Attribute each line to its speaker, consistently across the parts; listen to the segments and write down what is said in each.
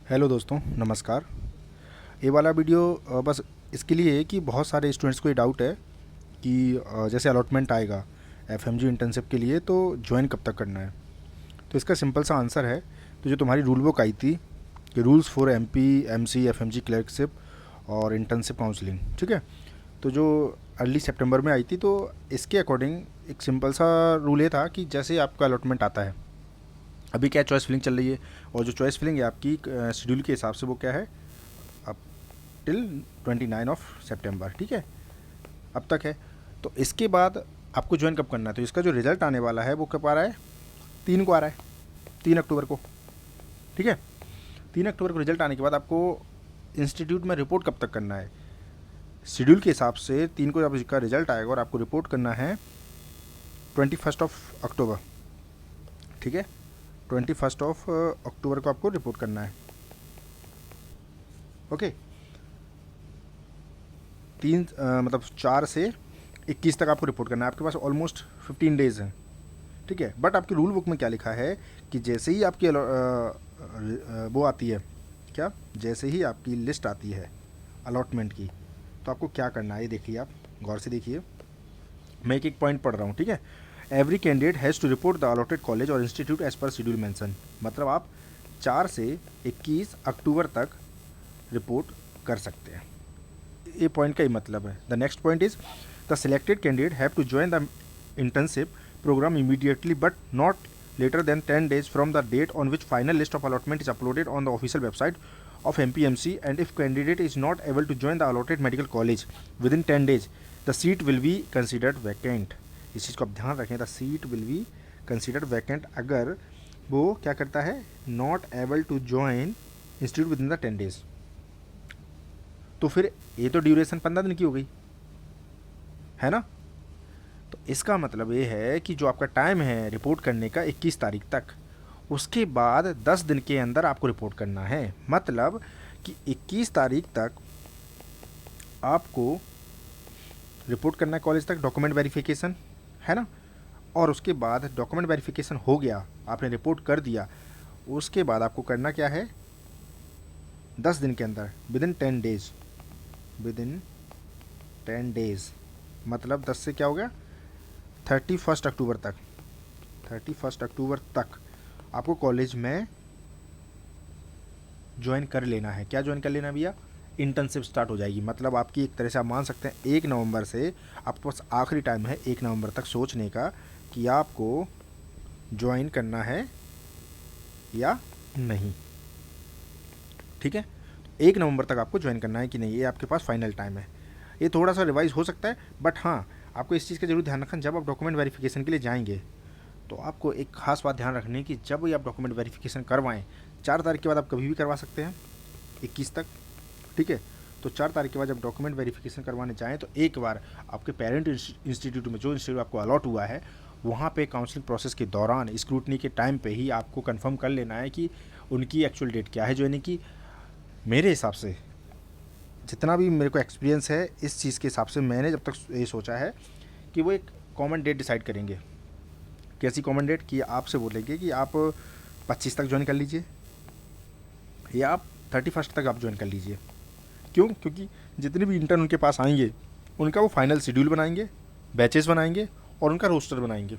Speaker 1: Hello दोस्तों, नमस्कार। ये वाला वीडियो बस इसके लिए है कि बहुत सारे स्टूडेंट्स को ये डाउट है कि जैसे अलॉटमेंट आएगा एफएमजी इंटर्नशिप के लिए तो ज्वाइन कब तक करना है। तो इसका सिंपल सा आंसर है, तो जो तुम्हारी रूल बुक आई थी कि rules for MP MC FMG clerkship और इंटर्नशिप काउंसलिंग, ठीक है, तो जो अर्ली सितंबर में आई थी, तो इसके अकॉर्डिंग एक सिंपल सा रूल ये था कि जैसे ही आपका अलॉटमेंट आता है, अभी क्या चॉइस फिलिंग चल रही है, और जो चॉइस फिलिंग है आपकी शेड्यूल के हिसाब से वो क्या है, अब टिल 29 ऑफ सितंबर, ठीक है, अब तक है। तो इसके बाद आपको ज्वाइन कब करना है, तो इसका जो रिज़ल्ट आने वाला है वो कब आ रहा है, 3 को आ रहा है, 3 अक्टूबर को, ठीक है। 3 अक्टूबर को रिजल्ट आने के बाद आपको इंस्टीट्यूट में रिपोर्ट कब तक करना है, शेड्यूल के हिसाब से 3 को जब इसका रिजल्ट आएगा और आपको रिपोर्ट करना है 21 ऑफ अक्टूबर, ठीक है, 21 ऑफ अक्टूबर को आपको रिपोर्ट करना है। ओके, मतलब 4 से 21 तक आपको रिपोर्ट करना है। आपके पास ऑलमोस्ट 15 डेज़ हैं, ठीक है। बट आपकी रूल बुक में क्या लिखा है कि जैसे ही आपकी वो आती है, क्या, जैसे ही आपकी लिस्ट आती है अलॉटमेंट की, तो आपको क्या करना है, ये देखिए, आप गौर से देखिए, मैं एक एक पॉइंट पढ़ रहा हूँ, ठीक है। Every candidate has to report the allotted college और institute as per schedule mention, मतलब आप 4 से 21 अक्टूबर तक रिपोर्ट कर सकते हैं। ये पॉइंट का ही मतलब है। The next point is the selected candidate have to join the internship programme immediately but not later than 10 days from the date on which final list of allotment is uploaded on the official website of MPMC, and if candidate is not able to join the allotted medical college within 10 days, the seat will be considered vacant. इस चीज़ को आप ध्यान रखें, the seat will be considered vacant अगर वो क्या करता है, not able to join institute within the 10 days। तो फिर ये तो ड्यूरेशन 15 दिन की हो गई है ना। तो इसका मतलब ये है कि जो आपका टाइम है रिपोर्ट करने का 21 तारीख तक, उसके बाद 10 दिन के अंदर आपको रिपोर्ट करना है। मतलब कि 21 तारीख तक आपको रिपोर्ट करना है कॉलेज तक, डॉक्यूमेंट वेरिफिकेशन है ना, और उसके बाद डॉक्यूमेंट वेरिफिकेशन हो गया, आपने रिपोर्ट कर दिया, उसके बाद आपको करना क्या है, 10 दिन के अंदर, विदिन 10 डेज, विदिन 10 डेज, मतलब 10 से क्या हो गया, 31 अक्टूबर तक, 31 अक्टूबर तक आपको कॉलेज में ज्वाइन कर लेना है। क्या ज्वाइन कर लेना भैया, इंटर्नशिप स्टार्ट हो जाएगी। मतलब आपकी एक तरह से आप मान सकते हैं 1 नवंबर से आपके पास आखिरी टाइम है 1 नवंबर तक सोचने का कि आपको ज्वाइन करना है या नहीं, ठीक है। 1 नवंबर तक आपको ज्वाइन करना है कि नहीं, ये आपके पास फाइनल टाइम है। ये थोड़ा सा रिवाइज हो सकता है, बट हाँ, आपको इस चीज़ का जरूर ध्यान रखना, जब आप डॉक्यूमेंट वेरिफिकेशन के लिए जाएंगे तो आपको एक खास बात ध्यान रखनी है कि जब भी आप डॉक्यूमेंट वेरिफिकेशन करवाएं, 4 तारीख के बाद आप कभी भी करवा सकते हैं 21 तक, ठीक है। तो 4 तारीख के बाद जब डॉक्यूमेंट वेरिफिकेशन करवाने जाएँ तो एक बार आपके पेरेंट इंस्टीट्यूट में, जो इंस्टीट्यूट आपको अलॉट हुआ है, वहाँ पे काउंसलिंग प्रोसेस के दौरान स्क्रूटनी के टाइम पे ही आपको कंफर्म कर लेना है कि उनकी एक्चुअल डेट क्या है ज्वाइनिंग की। मेरे हिसाब से जितना भी मेरे को एक्सपीरियंस है इस चीज़ के हिसाब से, मैंने जब तक ये सोचा है कि वो एक कॉमन डेट डिसाइड करेंगे। कैसी कॉमन डेट, कि आपसे बोलेंगे कि आप 25 तक ज्वाइन कर लीजिए या आप 31 तक आप ज्वाइन कर लीजिए। क्यों, क्योंकि जितने भी इंटर्न उनके पास आएंगे उनका वो फाइनल शेड्यूल बनाएंगे, बैचेस बनाएंगे और उनका रोस्टर बनाएंगे,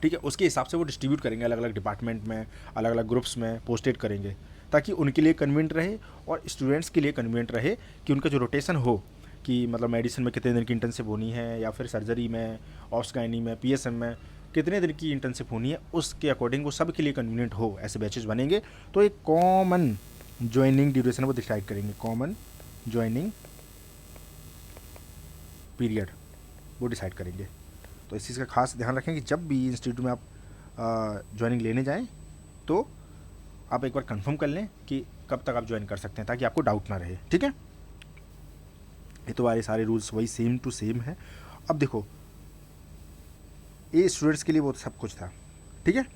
Speaker 1: ठीक है। उसके हिसाब से वो डिस्ट्रीब्यूट करेंगे अलग अलग डिपार्टमेंट में, अलग अलग ग्रुप्स में पोस्टेड करेंगे, ताकि उनके लिए कन्वीनियंट रहे और स्टूडेंट्स के लिए कन्वीनियंट रहे कि उनका जो रोटेशन हो, कि मतलब मेडिसिन में कितने दिन की इंटर्नशिप होनी है, या फिर सर्जरी में, ऑब्स-गायनी में, पीएसएम में कितने दिन की इंटर्नशिप होनी है, उसके अकॉर्डिंग वो सब के लिए कन्वीनियंट हो, ऐसे बैचेस बनेंगे। तो एक कॉमन ज्वाइनिंग ड्यूरेशन वो डिसाइड करेंगे, कॉमन ज्वाइनिंग पीरियड वो डिसाइड करेंगे। तो इस चीज़ का खास ध्यान रखें कि जब भी इंस्टीट्यूट में आप ज्वाइनिंग लेने जाएं तो आप एक बार कंफर्म कर लें कि कब तक आप ज्वाइन कर सकते हैं, ताकि आपको डाउट ना रहे, ठीक है। ये तो हमारे सारे रूल्स वही सेम टू सेम है। अब देखो, ये स्टूडेंट्स के लिए वो सब कुछ था, ठीक है।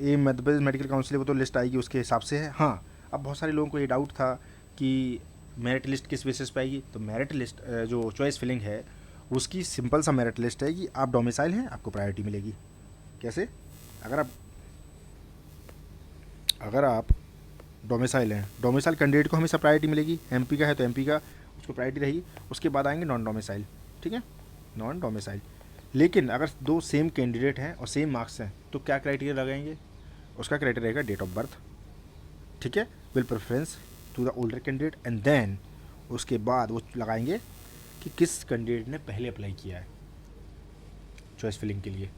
Speaker 1: ये मध्य प्रदेश मेडिकल काउंसिल वो तो लिस्ट आएगी उसके हिसाब से है। हाँ, अब बहुत सारे लोगों को ये डाउट था कि मेरिट लिस्ट किस बेसिस पे आएगी। तो मेरिट लिस्ट जो चॉइस फिलिंग है उसकी सिंपल सा मेरिट लिस्ट है कि आप डोमिसाइल हैं, आपको प्रायोरिटी मिलेगी। कैसे, अगर आप अगर आप डोमिसाइल हैं, डोमिसाइल कैंडिडेट को हमेशा प्रायोरिटी मिलेगी, एमपी का है तो एमपी का उसको प्रायोरिटी रहेगी, उसके बाद आएंगे नॉन डोमिसाइल, ठीक है, नॉन डोमिसाइल। लेकिन अगर दो सेम कैंडिडेट हैं और सेम मार्क्स हैं तो क्या क्राइटेरिया लगाएंगे, उसका क्राइटेरिया रहेगा डेट ऑफ बर्थ, ठीक है, will preference to the older candidate, and then उसके बाद वो लगाएंगे कि किस कैंडिडेट ने पहले अप्लाई किया है चॉइस फिलिंग के लिए,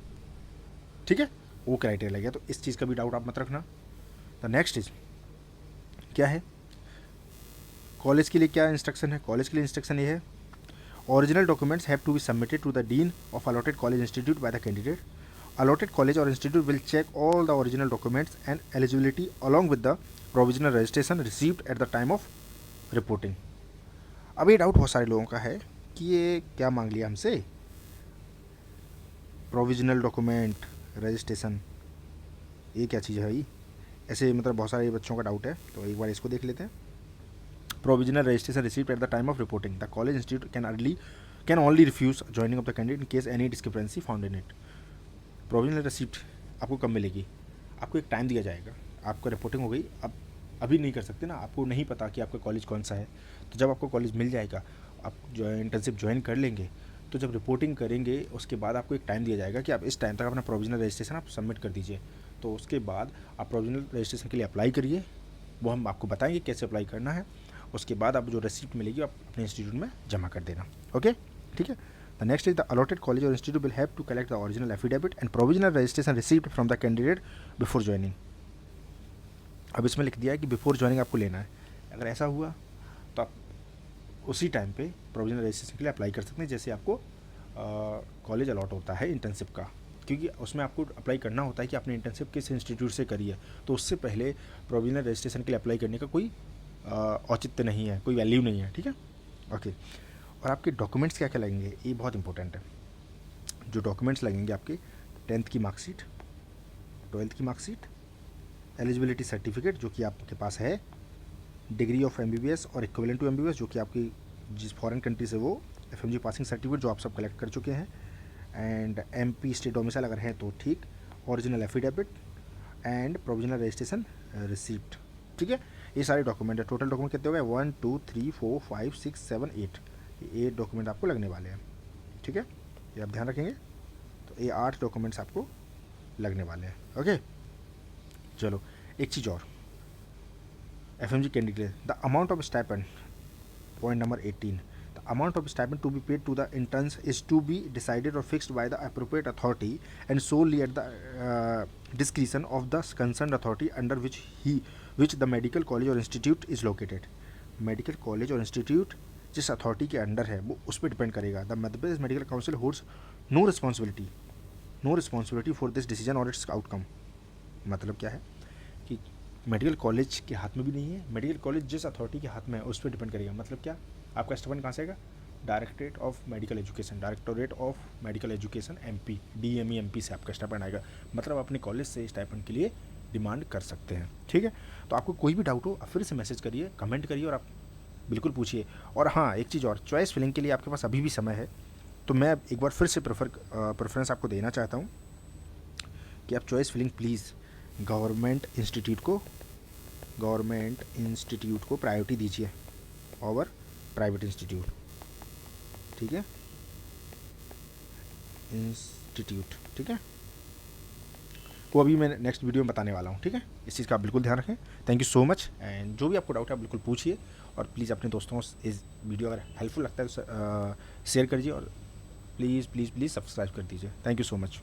Speaker 1: ठीक है, वो क्राइटेरिया लगेगा। तो इस चीज़ का भी डाउट आप मत रखना। द नेक्स्ट इज क्या है, कॉलेज के लिए क्या इंस्ट्रक्शन है, कॉलेज के लिए इंस्ट्रक्शन ये है, original documents have to be submitted to the dean of allotted college institute by the candidate, allotted college or institute will check all the original documents and eligibility along with the provisional registration received at the time of reporting। अब ये doubt बहुत सारे लोगों का है कि ये क्या मांग लिया हमसे, प्रोविजनल डॉक्यूमेंट रजिस्ट्रेशन, ये क्या चीज़ है भाई, ऐसे मतलब बहुत सारे बच्चों का डाउट है, तो एक बार इसको देख लेते हैं। Provisional registration received at the time of reporting, the college institute can only refuse joining of the candidate in case any discrepancy found in it. Provisional receipt आपको कब मिलेगी, आपको एक टाइम दिया जाएगा, आपका रिपोर्टिंग हो गई, अब अभी नहीं कर सकते ना, आपको नहीं पता कि आपका कॉलेज कौन सा है, तो जब आपको कॉलेज मिल जाएगा, आप जो इंटर्नशिप ज्वाइन कर लेंगे, तो जब रिपोर्टिंग करेंगे उसके बाद आपको एक टाइम दिया जाएगा कि आप इस टाइम तक अपना प्रोविजनल रजिस्ट्रेशन आप सबमिट कर दीजिए। तो उसके बाद आप प्रोविजनल रजिस्ट्रेशन के लिए अप्लाई करिए, वो हम आपको बताएंगे कैसे अप्लाई करना है, उसके बाद आप जो रिसिप्ट मिलेगी आप अपने इंस्टीट्यूट में जमा कर देना, ओके, ठीक है। The next is the allotted college or institute will have to collect the original affidavit and provisional registration received from the candidate before joining। अब इसमें लिख दिया है कि बिफोर ज्वाइनिंग आपको लेना है, अगर ऐसा हुआ तो आप उसी टाइम पे प्रोविजनल रजिस्ट्रेशन के लिए अप्लाई कर सकते हैं, जैसे आपको कॉलेज अलॉट होता है इंटर्नशिप का, क्योंकि उसमें आपको अप्लाई करना होता है कि आपने इंटर्नशिप किस इंस्टीट्यूट से करी है, तो उससे पहले प्रोविजनल रजिस्ट्रेशन के लिए अप्लाई करने का कोई औचित्य नहीं है, कोई वैल्यू नहीं है, ठीक है, ओके। और आपके डॉक्यूमेंट्स क्या क्या लगेंगे, ये बहुत इंपॉर्टेंट है। जो डॉक्यूमेंट्स लगेंगे आपके 10th की मार्कशीट, 12th की मार्कशीट, एलिजिबिलिटी सर्टिफिकेट जो कि आपके पास है, डिग्री ऑफ MBBS और इक्विवेलेंट टू MBBS जो कि आपकी जिस फॉरेन कंट्री से वो FMG पासिंग सर्टिफिकेट जो आप सब कलेक्ट कर चुके हैं, एंड MP स्टेट डोमिसाइल अगर है तो ठीक, original affidavit and provisional registration receipt, ठीक है, ये सारे डॉक्यूमेंट है। टोटल डॉक्यूमेंट कितने हो गए, 1 2 3 4 5 6 7 8, ये डॉक्यूमेंट आपको लगने वाले हैं, ठीक है, ये आप ध्यान रखेंगे। तो ये 8 डॉक्यूमेंट्स आपको लगने वाले हैं, ओके। चलो एक चीज़ और, FMG candidate, the amount of stipend, point number 18, the amount of stipend to be paid to the interns is to be decided और fixed by the appropriate authority and solely at the discretion of the concern authority under which the medical college और institute is located. Medical college और institute जिस authority के under है वो उस पर depend करेगा। The Madhya Pradesh medical council holds no responsibility for this decision और इट्स आउटकम। मतलब क्या है कि मेडिकल कॉलेज के हाथ में भी नहीं है, मेडिकल कॉलेज जिस अथॉरिटी के हाथ में है उस पर डिपेंड करेगा। मतलब क्या, आपका स्टाइपेंड कहाँ से आएगा, directorate of medical education, directorate of medical education MP, DME MP से आपका स्टाइपेंड आएगा। मतलब अपने कॉलेज से स्टाइपेंड के लिए डिमांड कर सकते हैं, ठीक है। तो आपको कोई भी डाउट हो आप फिर से मैसेज करिए, कमेंट करिए और आप बिल्कुल पूछिए। और हाँ, एक चीज़ और, चॉइस फिलिंग के लिए आपके पास अभी भी समय है, तो मैं एक बार फिर से प्रेफरेंस आपको देना चाहता हूँ कि आप choice filling please government institute को प्रायोरिटी दीजिए ओवर प्राइवेट इंस्टीट्यूट, ठीक है, इंस्टीट्यूट, ठीक है। वो अभी मैं नेक्स्ट वीडियो में बताने वाला हूँ, ठीक है। इस चीज़ का आप बिल्कुल ध्यान रखें। Thank you so much, and जो भी आपको डाउट है आप बिल्कुल पूछिए, और प्लीज़ अपने दोस्तों को इस वीडियो अगर हेल्पफुल लगता है तो शेयर करिए, और प्लीज़ सब्सक्राइब कर दीजिए। Thank you so much.